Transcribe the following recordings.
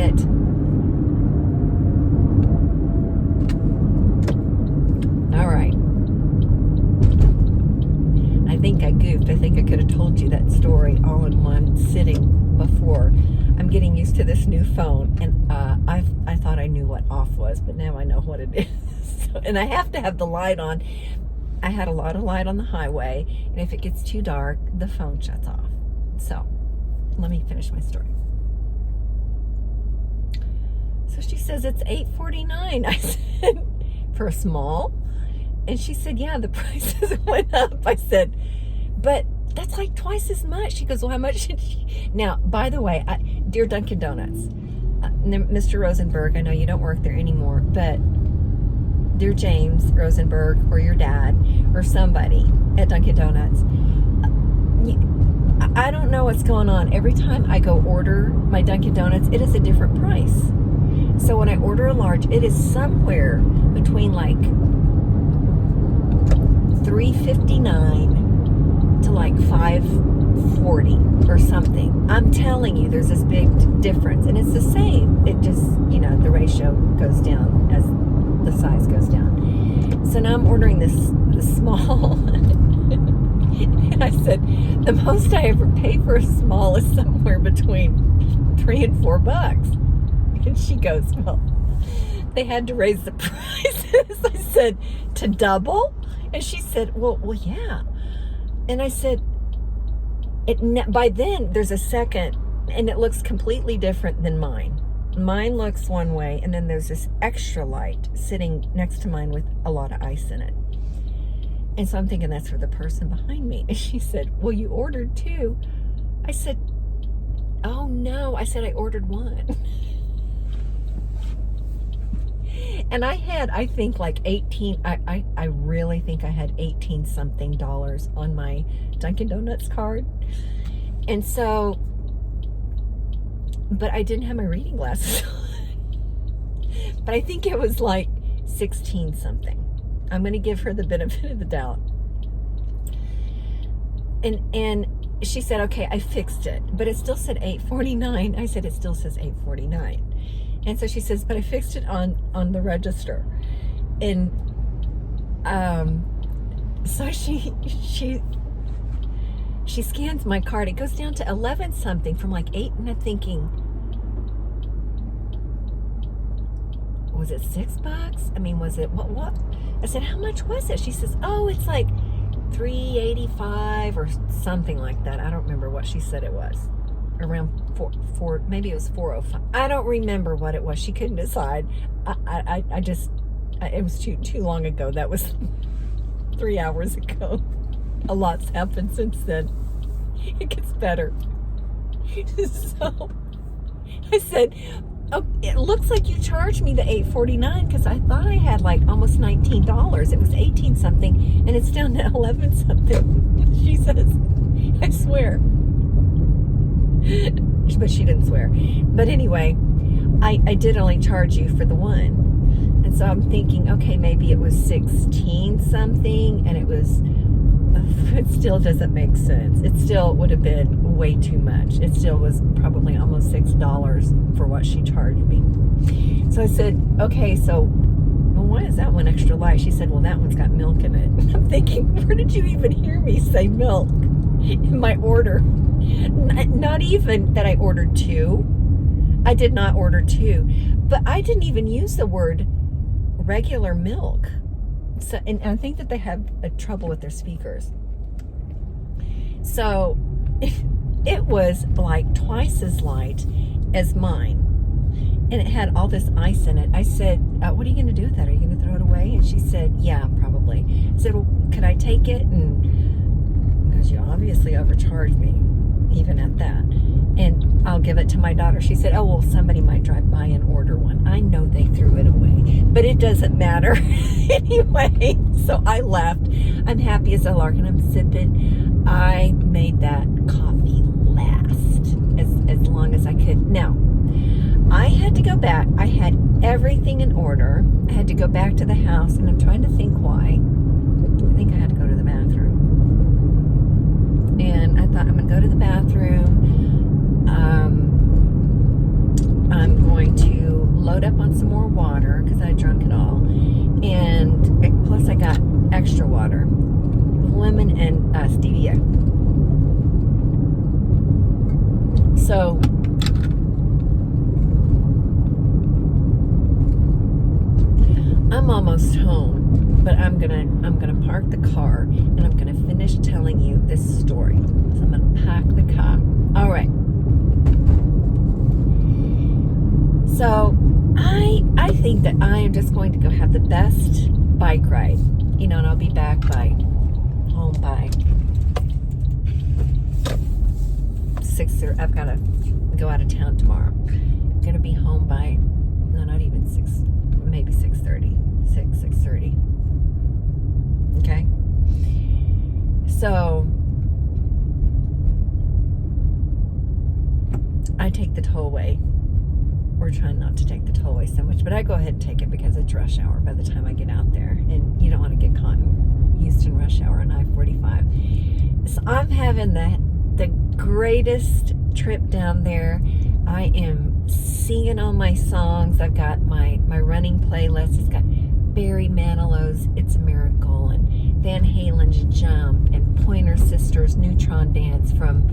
it. All right. I think I goofed. I think I could have told you that story all in one sitting before. I'm getting used to this new phone, and I thought I knew what off was, but now I know what it is. And I have to have the light on. I had a lot of light on the highway, and if it gets too dark, the phone shuts off. So let me finish my story. So she says it's $8.49. I said, for a small? And she said, yeah, the prices went up. I said, but that's like twice as much. She goes, well, how much did she? Now, by the way, dear Dunkin' Donuts, Mr. Rosenberg, I know you don't work there anymore, but dear James Rosenberg, or your dad, or somebody at Dunkin' Donuts, I don't know what's going on. Every time I go order my Dunkin' Donuts, it is a different price. So when I order a large, it is somewhere between like $3.59 to like $5.40 or something. I'm telling you, there's this big difference, and it's the same. It just, the ratio goes down as the size goes down. So now I'm ordering this small, and I said the most I ever pay for a small is somewhere between $3 and $4. And she goes, well, they had to raise the prices. I said, to double? And she said, well, yeah. And I said, by then there's a second, and it looks completely different than mine. Mine looks one way, and then there's this extra light sitting next to mine with a lot of ice in it. And so I'm thinking that's for the person behind me. And she said, well, you ordered two. I said, oh no. I said, I ordered one. And I had, I think like 18, I really think I had 18 something dollars on my Dunkin' Donuts card. And so, but I didn't have my reading glasses on. But I think it was like 16 something. I'm going to give her the benefit of the doubt. And she said, okay, I fixed it, but it still said $8.49. I said, it still says $8.49. And so she says, but I fixed it on the register. And so she scans my card. It goes down to 11 something from like 8, and I'm thinking, was it $6? I mean, was it what? I said, how much was it? She says, oh, it's like $3.85 or something like that. I don't remember what she said it was. Around four, maybe it was $4.05. I don't remember what it was. She couldn't decide. I just, it was too long ago. That was 3 hours ago. A lot's happened since then. It gets better. So I said, oh, it looks like you charged me the $8.49 because I thought I had like almost $19. It was 18 something, and it's down to 11 something. She says, I swear. But she didn't swear. But anyway, I did only charge you for the one. And so I'm thinking, okay, maybe it was 16 something, and it still doesn't make sense. It still would have been way too much. It still was probably almost $6 for what she charged me. So I said, okay, so well, why is that one extra light? She said, well, that one's got milk in it. I'm thinking, where did you even hear me say milk in my order? Not even that I ordered two. I did not order two, but I didn't even use the word regular milk. So, and I think that they have a trouble with their speakers. So it was like twice as light as mine, and it had all this ice in it. I said, what are you going to do with that? Are you going to throw it away? And she said, yeah, probably. I said, well, could I take it? And because you obviously overcharged me, even at that, and I'll give it to my daughter. She said, oh, well, somebody might drive by and order one. I know they threw it away, but it doesn't matter. Anyway, so I left. I'm happy as a lark, and I'm sipping. I made that coffee last as long as I could. Now, I had to go back. I had everything in order. I had to go back to the house, and I'm trying to think why. I think I had to go to the bathroom. And I thought, I'm going to go to the bathroom. I'm going extra water, lemon and stevia. So I'm almost home, but I'm gonna park the car and I'm gonna finish telling you this story. So I'm gonna pack the car. All right. So I think that I am just going to go have the best bike ride, and I'll be back home by 6. I've got to go out of town tomorrow. I'm gonna be home by not even 6, maybe 6:30, 6:30. Okay. So I take the tollway. We're trying not to take the tollway so much, but I go ahead and take it because it's rush hour by the time I get out there, and you don't want to get caught in Houston rush hour on I-45. So I'm having the greatest trip down there. I am singing all my songs. I've got my running playlist. It's got Barry Manilow's "It's a Miracle" and Van Halen's "Jump" and Pointer Sisters' "Neutron Dance" from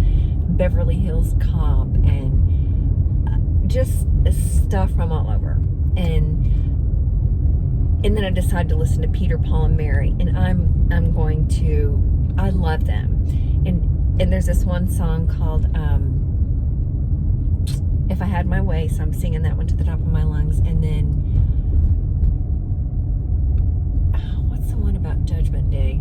Beverly Hills Cop, and just stuff from all over. And then I decided to listen to Peter, Paul, and Mary, and I love them. And there's this one song called "If I Had My Way," so I'm singing that one to the top of my lungs. And then what's the one about Judgment Day?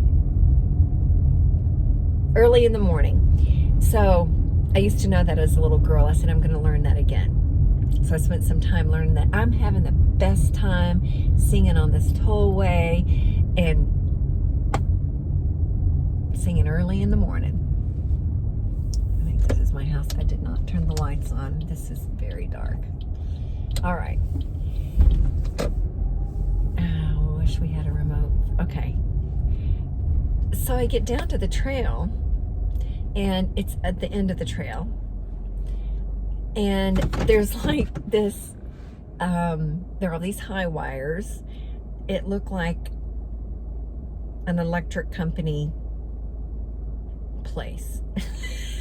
Early in the Morning. So I used to know that as a little girl. I said, I'm going to learn that again. So I spent some time learning that. I'm having the best time singing on this tollway and singing Early in the Morning. I think this is my house. I did not turn the lights on. This is very dark. All right. Oh, I wish we had a remote. Okay. So I get down to the trail, and it's at the end of the trail. And there's like this, there are these high wires. It looked like an electric company place.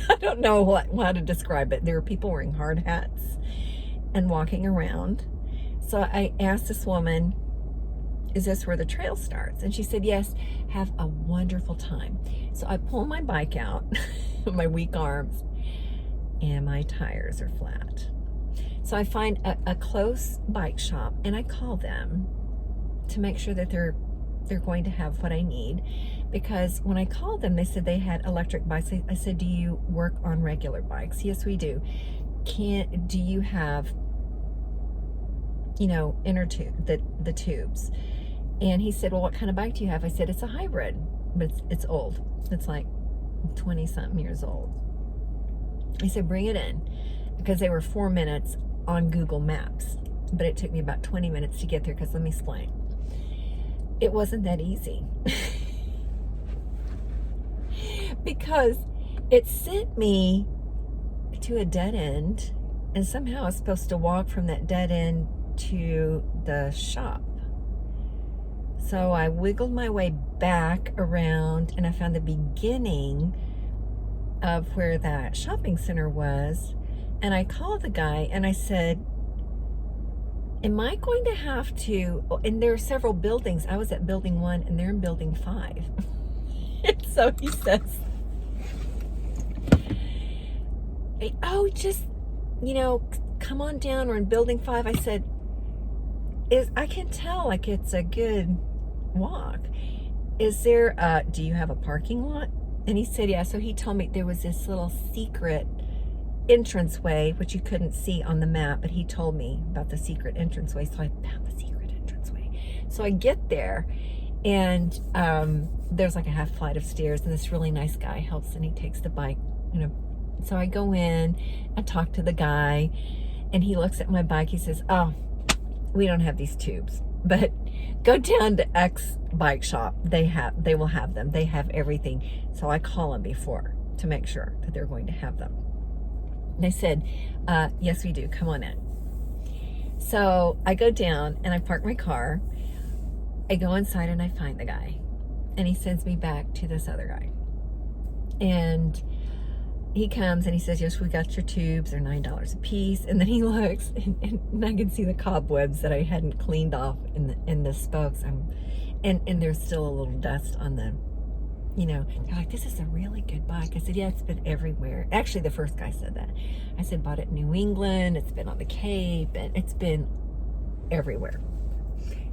I don't know how to describe it. There were people wearing hard hats and walking around. So I asked this woman, is this where the trail starts? And she said, yes, have a wonderful time. So I pull my bike out, my weak arms, and my tires are flat. So I find a close bike shop, and I call them to make sure that they're going to have what I need. Because when I called them, they said they had electric bikes. I said, do you work on regular bikes? Yes, we do. Do you have, inner tube, the tubes? And he said, well, what kind of bike do you have? I said, it's a hybrid, but it's old. It's like 20-something years old. He said, bring it in, because they were 4 minutes on Google Maps, but it took me about 20 minutes to get there, because let me explain. It wasn't that easy. Because it sent me to a dead end, and somehow I was supposed to walk from that dead end to the shop. So I wiggled my way back around, and I found the beginning of where that shopping center was. And I called the guy and I said, am I going to have to, and there are several buildings. I was at building 1 and they're in building 5. And so he says, oh, just, come on down. We're in building 5. I said, I can tell like it's a good walk. Is there, do you have a parking lot? And he said, yeah. So he told me there was this little secret entranceway, which you couldn't see on the map, but he told me about the secret entranceway. So I found the secret entranceway. So I get there, and there's like a half flight of stairs, and this really nice guy helps, and he takes the bike, So I go in, I talk to the guy, and he looks at my bike. He says, oh, we don't have these tubes, but go down to X bike shop. They will have them. They have everything. So I call them before to make sure that they're going to have them. They said, yes, we do. Come on in. So I go down and I park my car. I go inside and I find the guy. and he sends me back to this other guy. And he comes and he says, yes, we got your tubes. They're $9 a piece. And then he looks, and I can see the cobwebs that I hadn't cleaned off in the spokes. And there's still a little dust on them. You know, they're like, this is a really good bike. I said, yeah, it's been everywhere. Actually, the first guy said that. I said, bought it in New England. It's been on the Cape, and it's been everywhere.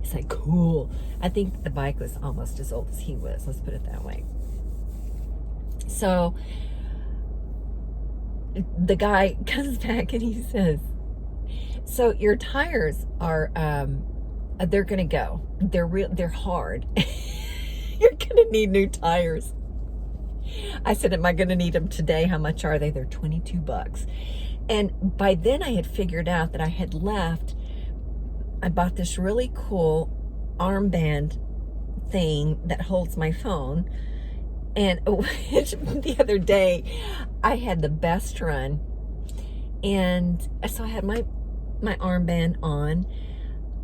It's like, cool. I think the bike was almost as old as he was. Let's put it that way. So the guy comes back and he says, so your tires are, they're going to go. They're hard. You're going to need new tires. I said, am I going to need them today? How much are they? They're $22. And by then I had figured out that I had left. I bought this really cool armband thing that holds my phone. And the other day I had the best run. And so I had my armband on.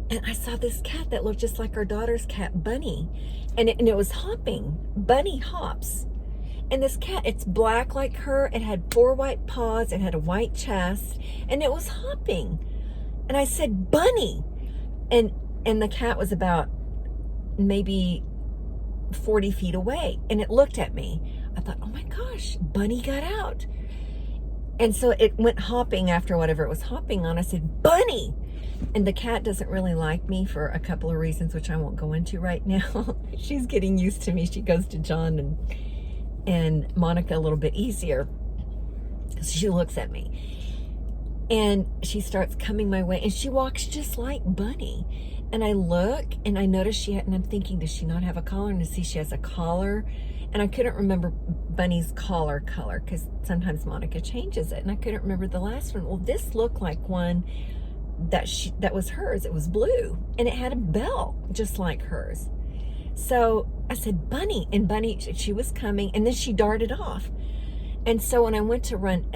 And I saw this cat that looked just like our daughter's cat, Bunny. And it was hopping. Bunny hops. And this cat, it's black like her. It had 4 white paws. It had a white chest. And it was hopping. And I said, Bunny. And the cat was about maybe 40 feet away. And it looked at me. I thought, oh my gosh, Bunny got out. And so it went hopping after whatever it was hopping on. I said, Bunny. And the cat doesn't really like me for a couple of reasons, which I won't go into right now. She's getting used to me. She goes to John and Monica a little bit easier. So she looks at me. And she starts coming my way. And she walks just like Bunny. And I look, and I notice and I'm thinking, does she not have a collar? And I see she has a collar. And I couldn't remember Bunny's collar color, because sometimes Monica changes it. And I couldn't remember the last one. Well, this looked like one that was hers. It was blue, and it had a bell just like hers. So I said, Bunny. And Bunny, she was coming, and then she darted off. And so when I went to run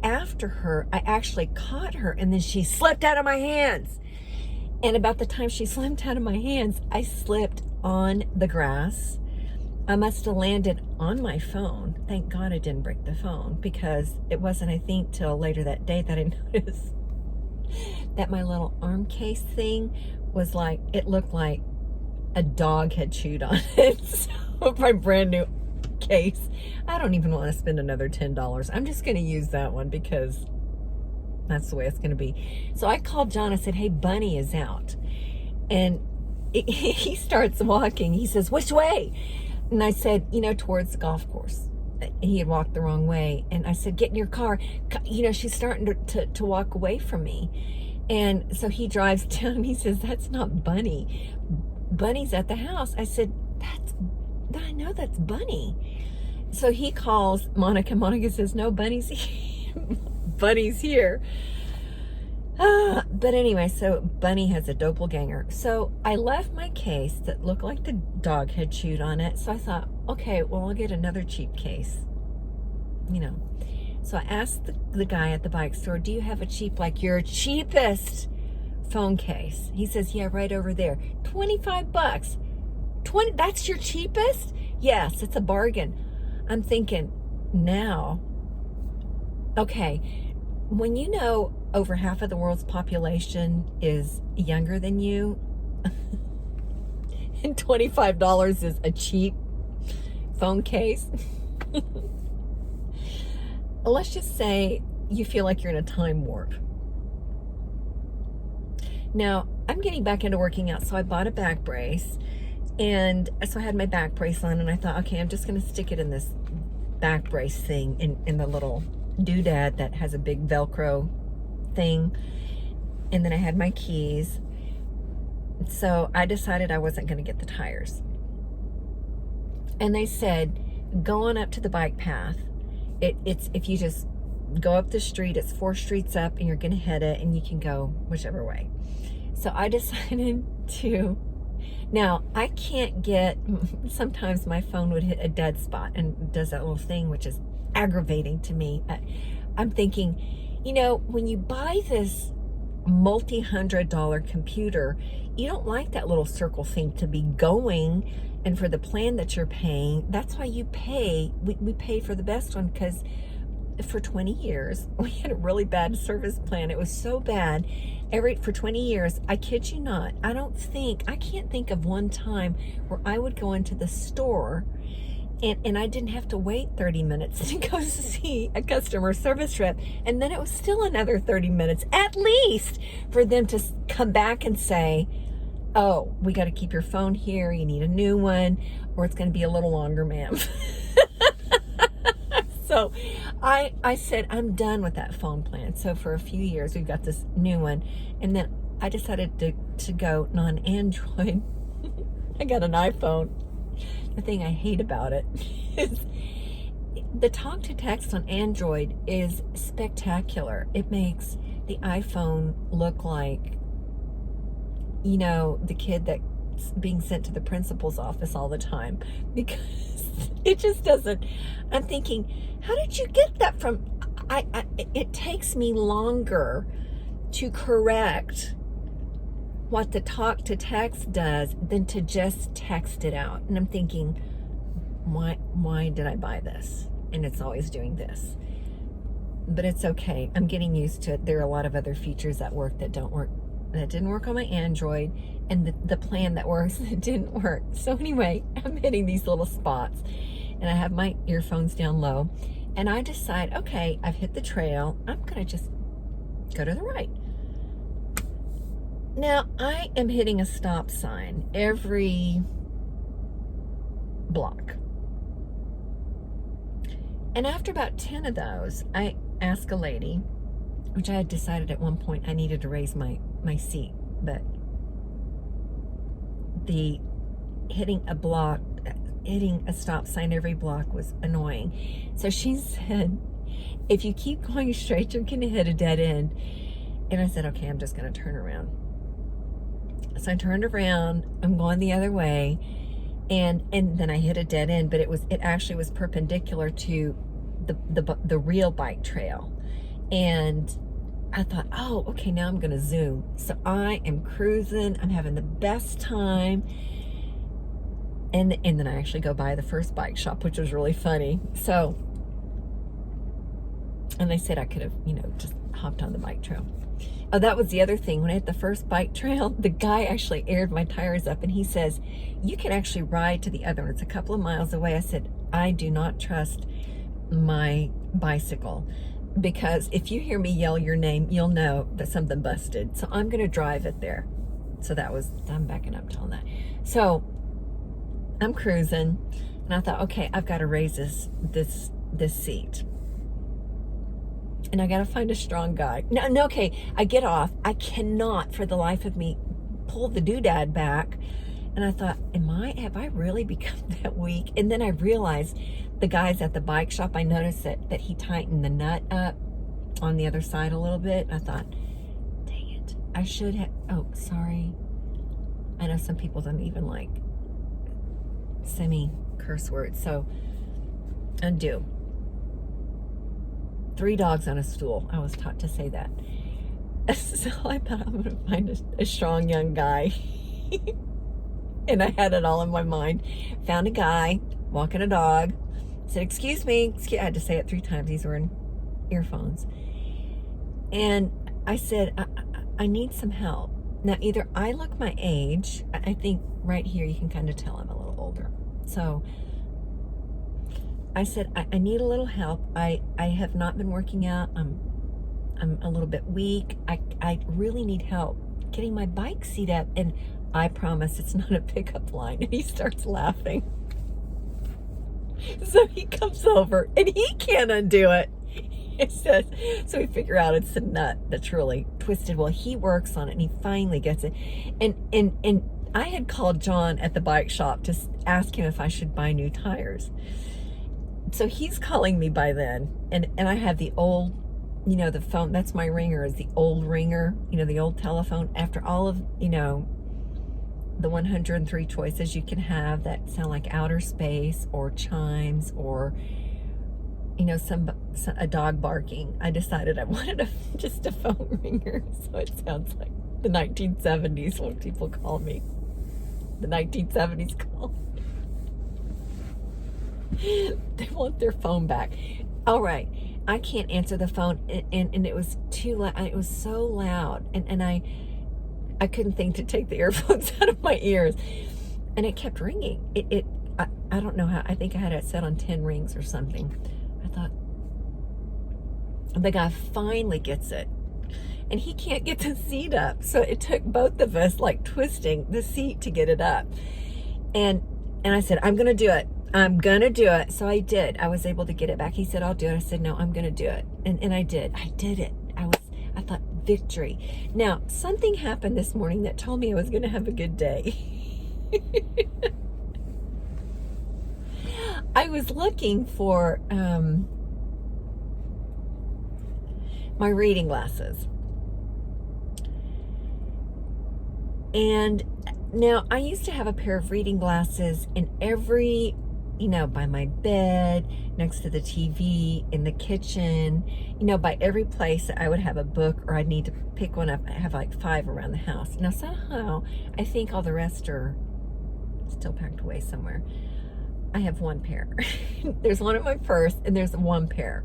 after her, I actually caught her, and then she slipped out of my hands. And about the time she slipped out of my hands, I slipped on the grass. I must have landed on my phone. Thank God I didn't break the phone, because it wasn't, I think, till later that day that I noticed that my little arm case thing was like, it looked like a dog had chewed on it. So my brand new case, I don't even want to spend another $10. I'm just going to use that one because that's the way it's going to be. So I called John. I said, hey, Bunny is out. And he starts walking. He says, which way? And I said, towards the golf course. He had walked the wrong way. And I said, get in your car. She's starting to walk away from me. And so he drives down and he says, that's not Bunny. Bunny's at the house. I said, I know that's Bunny. So he calls Monica. Monica says, no, Bunny's here. Bunny's here. But anyway, so Bunny has a doppelganger. So I left my case that looked like the dog had chewed on it. So I thought, okay, well, I'll get another cheap case. So I asked the guy at the bike store, do you have a cheap, like your cheapest phone case? He says, yeah, right over there. $25. That's your cheapest? Yes, it's a bargain. I'm thinking, now, okay, when over half of the world's population is younger than you, and $25 is a cheap phone case, let's just say you feel like you're in a time warp. Now, I'm getting back into working out, so I bought a back brace, and so I had my back brace on, and I thought, okay, I'm just going to stick it in this back brace thing in the little doodad that has a big Velcro thing. And then I had my keys. So I decided I wasn't going to get the tires. And they said, go on up to the bike path. It's if you just go up the street, it's 4 streets up, and you're going to hit it, and you can go whichever way. So I decided to. Now, I can't sometimes my phone would hit a dead spot and does that little thing, which is aggravating to me. I'm thinking, when you buy this multi-$100 computer, you don't like that little circle thing to be going And for the plan that you're paying, that's why you pay. We pay for the best one, because for 20 years, we had a really bad service plan. It was so bad. For 20 years, I kid you not, I can't think of one time where I would go into the store and I didn't have to wait 30 minutes to go see a customer service rep. And then it was still another 30 minutes, at least, for them to come back and say, oh, we got to keep your phone here. You need a new one, or it's going to be a little longer, ma'am. So I said, I'm done with that phone plan. So for a few years, we've got this new one. And then I decided to go non-Android. I got an iPhone. The thing I hate about it is the talk to text on Android is spectacular. It makes the iPhone look like, the kid that's being sent to the principal's office all the time, because it just doesn't. I'm thinking, how did you get that from? It takes me longer to correct what the talk to text does than to just text it out. And I'm thinking, why did I buy this? And it's always doing this. But it's okay. I'm getting used to it. There are a lot of other features that work that don't work, that didn't work on my Android, and the plan that works that didn't work. So anyway, I'm hitting these little spots, and I have my earphones down low, and I decide, okay, I've hit the trail. I'm gonna just go to the right. Now, I am hitting a stop sign every block. And after about 10 of those, I ask a lady, which I had decided at one point I needed to raise my seat, but the hitting a stop sign every block was annoying. So she said, if you keep going straight, you're going to hit a dead end. And I said, okay, I'm just going to turn around. So I turned around, I'm going the other way, and then I hit a dead end, but it actually was perpendicular to the real bike trail. And I thought, oh, okay, now I'm gonna zoom. So I am cruising, I'm having the best time. And then I actually go by the first bike shop, which was really funny. So, and they said I could have, just hopped on the bike trail. Oh, that was the other thing. When I hit the first bike trail, the guy actually aired my tires up, and he says, you can actually ride to the other one. It's a couple of miles away. I said, I do not trust my bicycle, because if you hear me yell your name, you'll know that something busted. So I'm going to drive it there. So I'm backing up telling that. So I'm cruising, and I thought, okay, I've got to raise this seat. And I got to find a strong guy. No, okay, I get off. I cannot, for the life of me, pull the doodad back. And I thought, have I really become that weak? And then I realized the guys at the bike shop, I noticed that he tightened the nut up on the other side a little bit. I thought, dang it, I should have, oh, sorry. I know some people don't even like semi-curse words, so undo. 3 dogs on a stool. I was taught to say that. So I thought I'm going to find a strong young guy. And I had it all in my mind. Found a guy walking a dog. Said, excuse me. I had to say it 3 times. These were in earphones. And I said, I need some help. Now, either I look my age. I think right here you can kind of tell I'm a little older. So I said, I need a little help. I have not been working out. I'm a little bit weak. I really need help getting my bike seat up. And I promise it's not a pickup line. And he starts laughing. So he comes over and he can't undo it. It says, so we figure out it's a nut that's really twisted. Well, he works on it and he finally gets it. And I had called John at the bike shop to ask him if I should buy new tires. So he's calling me by then, and I have the old, the phone, that's my ringer, is the old ringer, the old telephone. After all of, the 103 choices you can have that sound like outer space or chimes or, a dog barking, I decided I wanted just a phone ringer, so it sounds like the 1970s when people call me. The 1970s call. They want their phone back. All right. I can't answer the phone, and it was too loud. It was so loud, and I couldn't think to take the earphones out of my ears, and it kept ringing. I don't know how. I think I had it set on 10 rings or something. I thought, the guy finally gets it, and he can't get the seat up, so it took both of us like twisting the seat to get it up. And I said, I'm gonna do it. I'm gonna do it. So I did. I was able to get it back. He said, I'll do it. I said, no, I'm gonna do it. And I did. I did it. I thought, victory. Now, something happened this morning that told me I was gonna have a good day. I was looking for my reading glasses. And now, I used to have a pair of reading glasses in every, by my bed, next to the TV, in the kitchen, by every place I would have a book or I'd need to pick one up. I have like 5 around the house. Now, somehow, I think all the rest are still packed away somewhere. I have 1 pair. There's one in my purse, and there's 1 pair.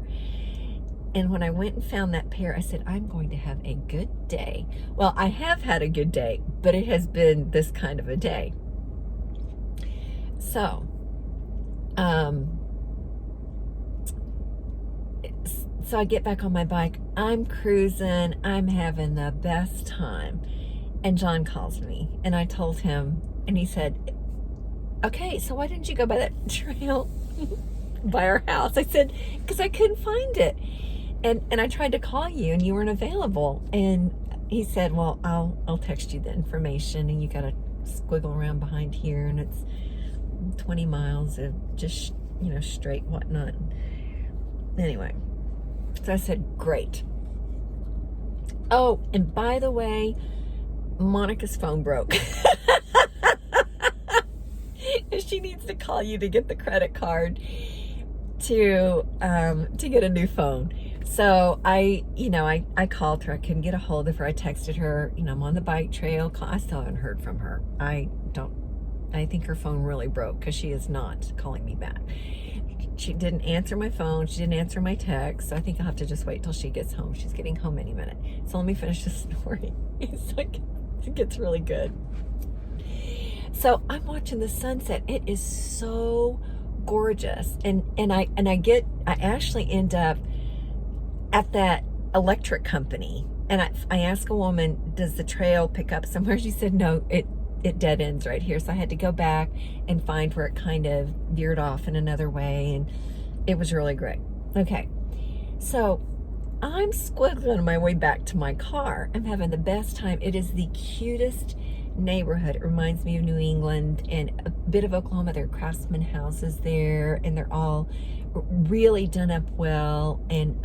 And when I went and found that pair, I said, I'm going to have a good day. Well, I have had a good day, but it has been this kind of a day. So, so I get back on my bike. I'm cruising. I'm having the best time. And John calls me, and I told him, and he said, okay, so why didn't you go by that trail by our house? I said, because I couldn't find it. And I tried to call you, and you weren't available. And he said, well, I'll text you the information, and you got to squiggle around behind here, and it's 20 miles of just, straight whatnot. Anyway, so I said, great. Oh, and by the way, Monica's phone broke. She needs to call you to get the credit card to get a new phone. So I called her. I couldn't get a hold of her. I texted her, I'm on the bike trail. I still haven't heard from her. I think her phone really broke because she is not calling me back. She didn't answer my phone. She didn't answer my text. So I think I'll have to just wait till she gets home. She's getting home any minute. So let me finish this story. It gets really good. So I'm watching the sunset. It is so gorgeous. And I actually end up at that electric company. And I asked a woman, does the trail pick up somewhere? She said, no, it dead ends right here. So I had to go back and find where it kind of veered off in another way. And it was really great. Okay. So I'm squiggling my way back to my car. I'm having the best time. It is the cutest neighborhood. It reminds me of New England and a bit of Oklahoma. There are craftsman houses there, and they're all really done up well. And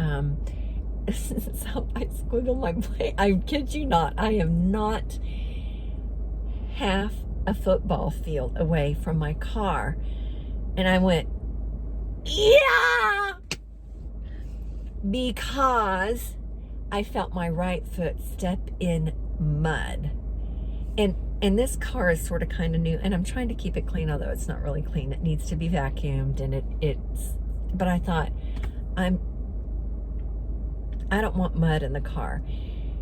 so I squiggle my way. I kid you not, I am not half a football field away from my car, and I went, yeah, because I felt my right foot step in mud. And this car is sort of kind of new, and I'm trying to keep it clean, although it's not really clean. It needs to be vacuumed, and but I thought, I don't want mud in the car.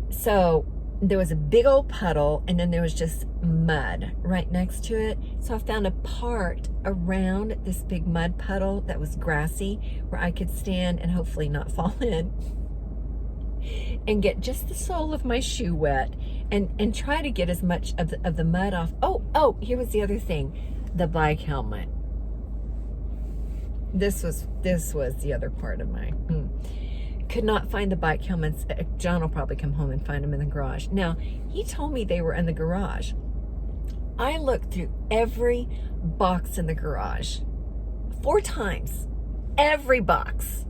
So there was a big old puddle, and then there was just mud right next to it. So I found a part around this big mud puddle that was grassy where I could stand and hopefully not fall in and get just the sole of my shoe wet and try to get as much of the mud off. Oh, here was the other thing, the bike helmet. This was the other part of my could not find the bike helmets. John will probably come home and find them in the garage. Now, he told me they were in the garage. I looked through every box in the garage 4 times, every box.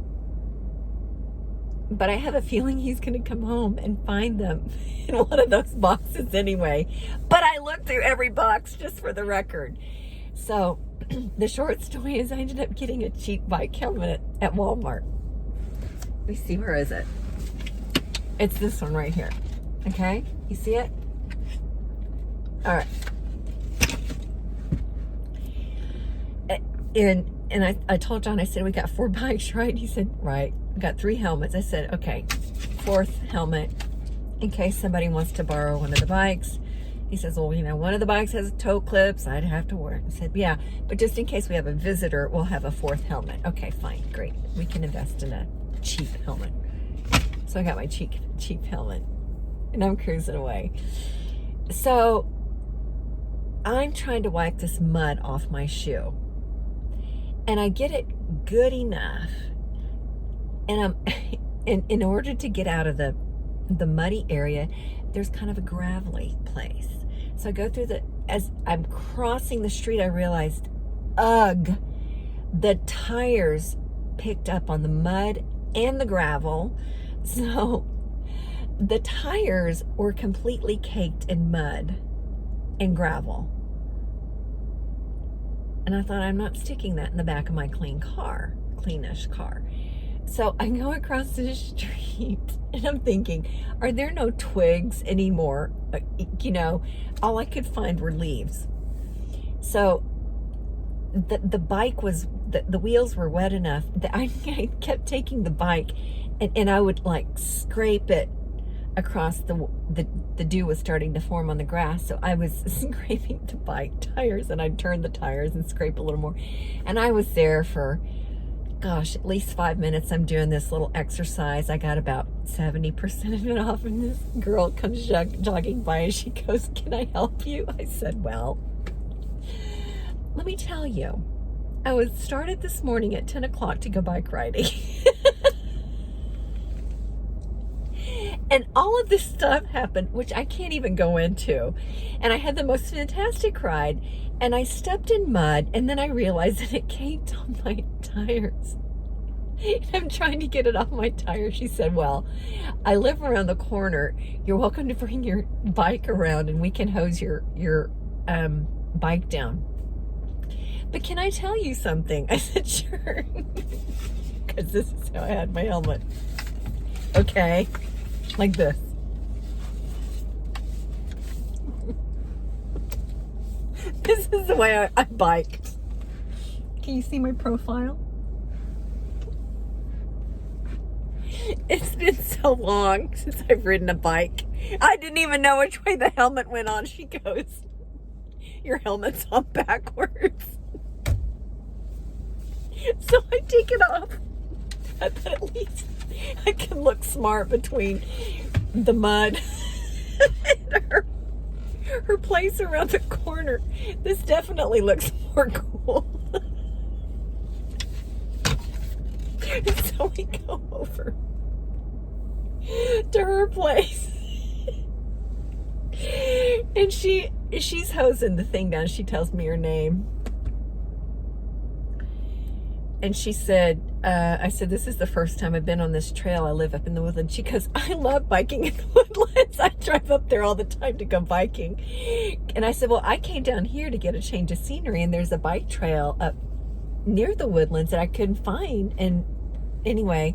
But I have a feeling he's going to come home and find them in one of those boxes anyway. But I looked through every box, just for the record. So the short story is I ended up getting a cheap bike helmet at Walmart. Let me see, where is it? It's this one right here. Okay, you see it? All right. And And I told John, I said, we got 4 bikes, right? He said, right. We got 3 helmets. I said, okay, 4th helmet in case somebody wants to borrow one of the bikes. He says, well, one of the bikes has toe clips. I'd have to wear it. I said, yeah, but just in case we have a visitor, we'll have a 4th helmet. Okay, fine, great. We can invest in a cheap helmet. So I got my cheap helmet, and I'm cruising away. So I'm trying to wipe this mud off my shoe, and I get it good enough, and in order to get out of the muddy area, there's kind of a gravelly place. So I go through as I'm crossing the street, I realized, ugh, the tires picked up on the mud and the gravel. So the tires were completely caked in mud and gravel. And I thought, I'm not sticking that in the back of my cleanish car. So I go across the street and I'm thinking, are there no twigs anymore? All I could find were leaves. So the bike was, the wheels were wet enough that I kept taking the bike and I would like scrape it across the dew was starting to form on the grass. So I was scraping the bike tires, and I'd turn the tires and scrape a little more. And I was there for, gosh, at least 5 minutes. I'm doing this little exercise. I got about 70% of it off, and this girl comes jogging by and she goes, can I help you? I said, well, let me tell you, I was started this morning at 10 o'clock to go bike riding. And all of this stuff happened, which I can't even go into. And I had the most fantastic ride, and I stepped in mud, and then I realized that it caked on my tires. I'm trying to get it off my tires. She said, well, I live around the corner. You're welcome to bring your bike around and we can hose your bike down. But can I tell you something? I said, sure. Because this is how I had my helmet. Okay. Like this. This is the way I biked. Can you see my profile? It's been so long since I've ridden a bike. I didn't even know which way the helmet went on. She goes, your helmet's on backwards. So I take it off. I thought at least I can look smart between the mud and her place around the corner. This definitely looks more cool. So we go over to her place. And she's hosing the thing down. She tells me her name. And she said, I said, this is the first time I've been on this trail. I live up in the woodlands. She goes, I love biking in the woodlands. I drive up there all the time to go biking. And I said, well, I came down here to get a change of scenery, and there's a bike trail up near the woodlands that I couldn't find. And anyway,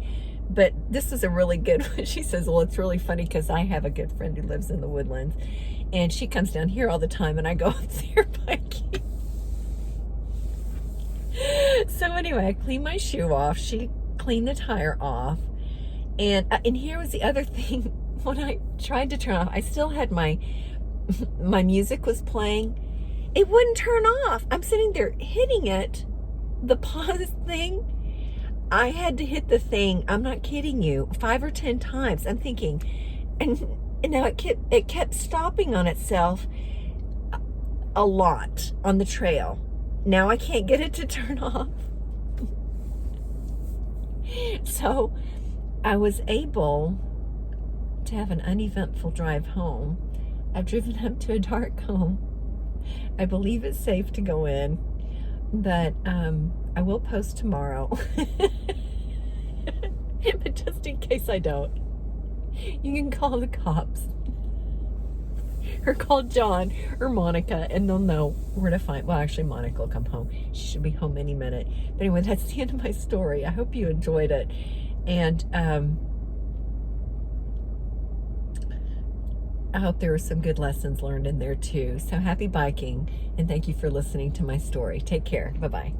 but this was a really good one. She says, well, it's really funny because I have a good friend who lives in the woodlands, and she comes down here all the time, and I go up there biking. So anyway, I cleaned my shoe off. She cleaned the tire off. And here was the other thing. When I tried to turn off, I still had my music was playing. It wouldn't turn off. I'm sitting there hitting it, the pause thing. I had to hit the thing, I'm not kidding you, 5 or 10 times. I'm thinking, and now it kept stopping on itself a lot on the trail. Now I can't get it to turn off. So I was able to have an uneventful drive home. I've driven up to a dark home. I believe it's safe to go in, but I will post tomorrow. But just in case I don't, you can call the cops. Or call John or Monica, and they'll know where to find. Well, actually, Monica will come home. She should be home any minute. But anyway, that's the end of my story. I hope you enjoyed it. And I hope there were some good lessons learned in there too. So happy biking, and thank you for listening to my story. Take care. Bye-bye.